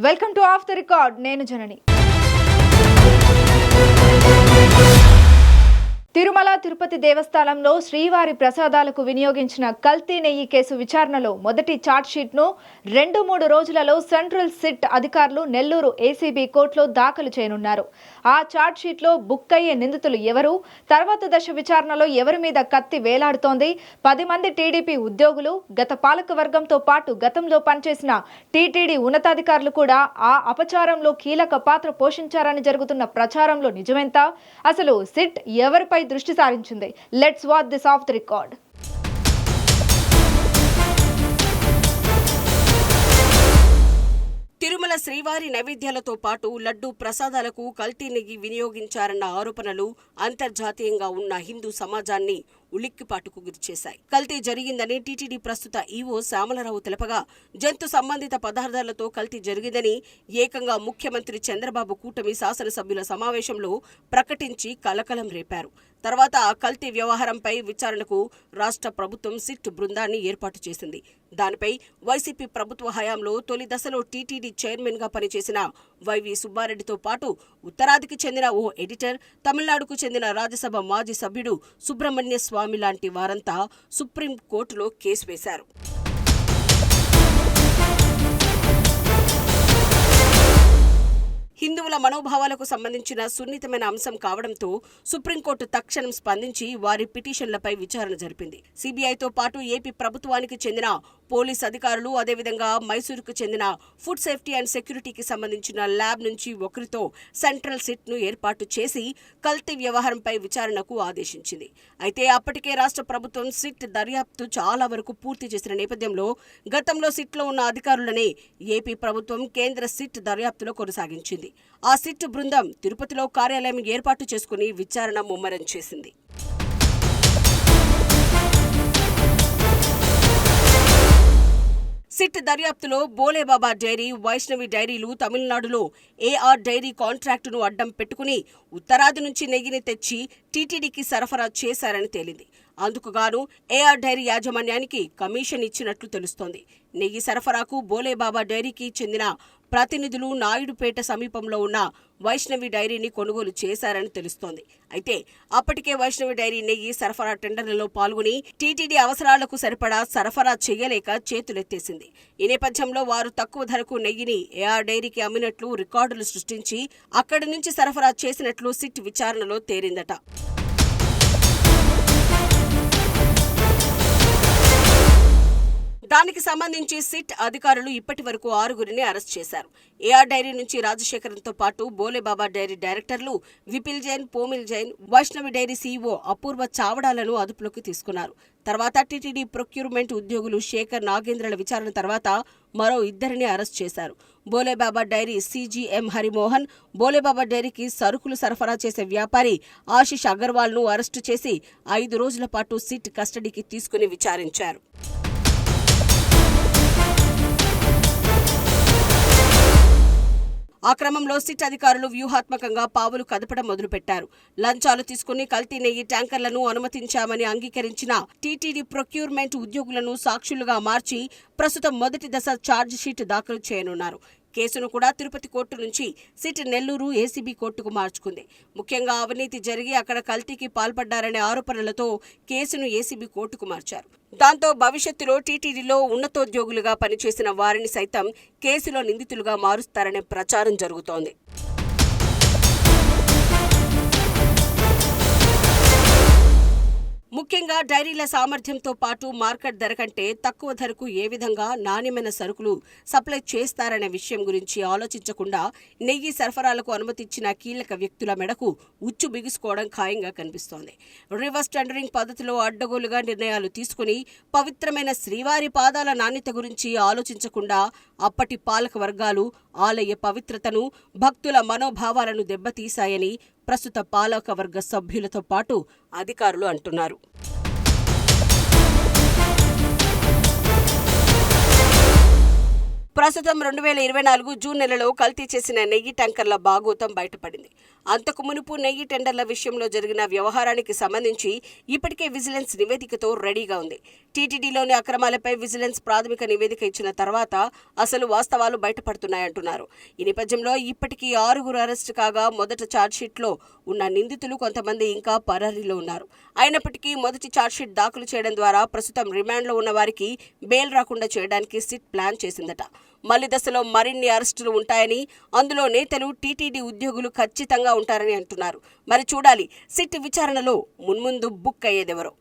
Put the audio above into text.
Welcome to of the record. నేను జనని. తిరుమల తిరుపతి దేవస్థానంలో శ్రీవారి ప్రసాదాలకు వినియోగించిన కల్తీ నెయ్యి కేసు విచారణలో మొదటి ఛార్జ్షీట్ను 2-3 రోజులలో సెంట్రల్ సిట్ అధికారులు నెల్లూరు ఏసీబీ కోర్టులో దాఖలు చేయనున్నారు. ఆ ఛార్జ్షీట్లో బుక్ అయ్యే నిందితులు ఎవరు, తర్వాత దశ విచారణలో ఎవరి మీద కత్తి వేలాడుతోంది, 10 మంది టీడీపీ ఉద్యోగులు, గత పాలక వర్గంతో పాటు గతంలో పనిచేసిన టీటీడీ ఉన్నతాధికారులు కూడా ఆ అపచారంలో కీలక పాత్ర పోషించారని జరుగుతున్న ప్రచారంలో నిజమెంత, అసలు సిట్ ఎవరిపై దృష్టి సారించింది? Let's watch this of the record. Tirumala శ్రీవారి నైవేద్యాలతో పాటు లడ్డూ ప్రసాదాలకు కల్తీ నెయ్యి వినియోగించారన్న ఆరోపణలు అంతర్జాతీయంగా ఉన్న హిందూ సమాజాన్ని ఉలిక్కిపాటుకు గురిచేశాయి. కల్తీ జరిగిందని టీటీడీ ప్రస్తుత ఈవో శ్యామలరావు తెలపగా, జంతు సంబంధిత పదార్థాలతో కల్తీ జరిగిందని ఏకంగా ముఖ్యమంత్రి చంద్రబాబు కూటమి శాసనసభ్యుల సమావేశంలో ప్రకటించి కలకలం రేపారు. తర్వాత ఆ కల్తీ వ్యవహారంపై విచారణకు రాష్ట్ర ప్రభుత్వం సిట్ బృందాన్ని ఏర్పాటు చేసింది. దానిపై వైసీపీ ప్రభుత్వ హయాంలో తొలి దశలో టీటీడీ చైర్మన్ గా పనిచేసిన వైవి సుబ్బారెడ్డితో పాటు ఉత్తరాదికి చెందిన ఓ ఎడిటర్, తమిళనాడుకు చెందిన రాజ్యసభ మాజీ సభ్యుడు సుబ్రహ్మణ్య స్వామి లాంటి వారంతా సుప్రీం కోర్టులో కేసు వేశారు. హిందువుల మనోభావాలకు సంబంధించిన సున్నితమైన అంశం కావడంతో సుప్రీంకోర్టు తక్షణం స్పందించి వారి పిటిషన్లపై విచారణ జరిపింది. సీబీఐతో పాటు ఏపీ ప్రభుత్వానికి చెందిన పోలీస్ అధికారులు, అదేవిధంగా మైసూరుకు చెందిన ఫుడ్ సేఫ్టీ అండ్ సెక్యూరిటీకి సంబంధించిన ల్యాబ్ నుంచి ఒకరితో సెంట్రల్ సిట్ను ఏర్పాటు చేసి కల్తీ వ్యవహారంపై విచారణకు ఆదేశించింది. అయితే అప్పటికే రాష్ట్ర ప్రభుత్వం సిట్ దర్యాప్తు చాలా వరకు పూర్తి చేసిన నేపథ్యంలో గతంలో సిట్లో ఉన్న అధికారులనే ఏపీ ప్రభుత్వం కేంద్ర సిట్ దర్యాప్తులో కొనసాగించింది. ఆ సిట్ బృందం తిరుపతిలో కార్యాలయం ఏర్పాటు చేసుకుని విచారణ ముమ్మరం చేసింది. సిట్ దర్యాప్తులో బోలేబాబా డైరీ, వైష్ణవి డైరీలు తమిళనాడులో ఏఆర్ డైరీ కాంట్రాక్టును అడ్డం పెట్టుకుని ఉత్తరాది నుంచి నెయ్యిని తెచ్చి టీటీడీకి సరఫరా చేశారని తేలింది. అందుకుగాను ఏఆర్ డైరీ యాజమాన్యానికి కమిషన్ ఇచ్చినట్లు తెలుస్తోంది. నెయ్యి సరఫరాకు బోలేబాబా డైరీకి చెందిన ప్రతినిధులు నాయుడుపేట సమీపంలో ఉన్న వైష్ణవి డైరీని కొనుగోలు చేశారని తెలుస్తోంది. అయితే అప్పటికే వైష్ణవి డైరీ నెయ్యి సరఫరా టెండర్లలో పాల్గొని టీటీడీ అవసరాలకు సరిపడా సరఫరా చేయలేక చేతులెత్తేసింది. ఈ నేపథ్యంలో వారు తక్కువ ధరకు నెయ్యిని ఏఆర్ డైరీకి అమ్మినట్లు రికార్డులు సృష్టించి అక్కడి నుంచి సరఫరా చేసినట్లు సిట్ విచారణలో తేలిందట. దానికి సంబంధించి సిట్ అధికారులు ఇప్పటి వరకు 6గురిని అరెస్ట్ చేశారు. ఏఆర్ డైరీ నుంచి రాజశేఖరంతో పాటు బోలేబాబా డైరీ డైరెక్టర్లు విపిల్ జైన్, పోమిల్ జైన్, వైష్ణవి డైరీ సీఈఓ అపూర్వ చావడాలను అదుపులోకి తీసుకున్నారు. తర్వాత టీటీడీ ప్రొక్యూర్మెంట్ ఉద్యోగులు శేఖర్, నాగేంద్రల విచారణ తర్వాత మరో 2ని అరెస్ట్ చేశారు. బోలేబాబా డైరీ సీజీఎం హరిమోహన్, బోలేబాబా డైరీకి సరుకులు సరఫరా చేసే వ్యాపారి ఆశిష్ అగర్వాల్ను అరెస్టు చేసి 5 రోజుల పాటు సిట్ కస్టడీకి తీసుకుని విచారించారు. ఆ క్రమంలో సిట్ అధికారులు వ్యూహాత్మకంగా పావులు కదపడం మొదలుపెట్టారు. లంచాలు తీసుకుని కల్తీ నెయ్యి ట్యాంకర్లను అనుమతించామని అంగీకరించిన టీటీడీ ప్రొక్యూర్మెంట్ ఉద్యోగులను సాక్షులుగా మార్చి ప్రస్తుతం మొదటి దశ ఛార్జిషీట్ దాఖలు చేయనున్నారు. కేసును కూడా తిరుపతి కోర్టు నుంచి సిట్ నెల్లూరు ఏసీబీ కోర్టుకు మార్చుకుంది. ముఖ్యంగా అవినీతి జరిగి అక్కడ కల్తీకి పాల్పడ్డారనే ఆరోపణలతో కేసును ఏసీబీ కోర్టుకు మార్చారు. దాంతో భవిష్యత్తులో టీటీడీలో ఉన్నతోద్యోగులుగా పనిచేసిన వారిని సైతం కేసులో నిందితులుగా మారుస్తారనే ప్రచారం జరుగుతోంది. ముఖ్యంగా డైరీల సామర్థ్యంతో పాటు మార్కెట్ ధర కంటే తక్కువ ధరకు ఏ విధంగా నాణ్యమైన సరుకులు సప్లై చేస్తారనే విషయం గురించి ఆలోచించకుండా నెయ్యి సరఫరాలకు అనుమతిచ్చిన కీలక వ్యక్తుల మెడకు ఉచ్చు బిగుసుకోవడం ఖాయంగా కనిపిస్తోంది. రివర్స్ టెండరింగ్ పద్ధతిలో అడ్డగోలుగా నిర్ణయాలు తీసుకుని పవిత్రమైన శ్రీవారి పాదాల నాణ్యత గురించి ఆలోచించకుండా అప్పటి పాలక వర్గాలు ఆలయ పవిత్రతను, భక్తుల మనోభావాలను దెబ్బతీశాయని ప్రస్తుత పాలకవర్గ సభ్యులతో పాటు అధికారులు అంటున్నారు. ప్రస్తుతం 2024 జూన్ నెలలో కల్తీ చేసిన నెయ్యి ట్యాంకర్ల బాగోతం బయటపడింది. అంతకు మునుపు నెయ్యి టెండర్ల విషయంలో జరిగిన వ్యవహారానికి సంబంధించి ఇప్పటికే విజిలెన్స్ నివేదికతో రెడీగా ఉంది. టీటీడీలోని అక్రమాలపై విజిలెన్స్ ప్రాథమిక నివేదిక ఇచ్చిన తర్వాత అసలు వాస్తవాలు బయటపడుతున్నాయంటున్నారు. ఈ నేపథ్యంలో ఇప్పటికీ 6 అరెస్టు కాగా మొదట ఛార్జ్షీట్లో ఉన్న నిందితులు కొంతమంది ఇంకా పరారీలో ఉన్నారు. అయినప్పటికీ మొదటి ఛార్జ్షీట్ దాఖలు చేయడం ద్వారా ప్రస్తుతం రిమాండ్లో ఉన్న వారికి బెయిల్ రాకుండా చేయడానికి సిట్ ప్లాన్ చేసిందట. మళ్లీ దశలో మరిన్ని అరెస్టులు ఉంటాయని, అందులో నేతలు, టీటీడీ ఉద్యోగులు ఖచ్చితంగా ఉంటారని అంటున్నారు. మరి చూడాలి సిట్ విచారణలో మున్ముందు బుక్ అయ్యేదెవరో.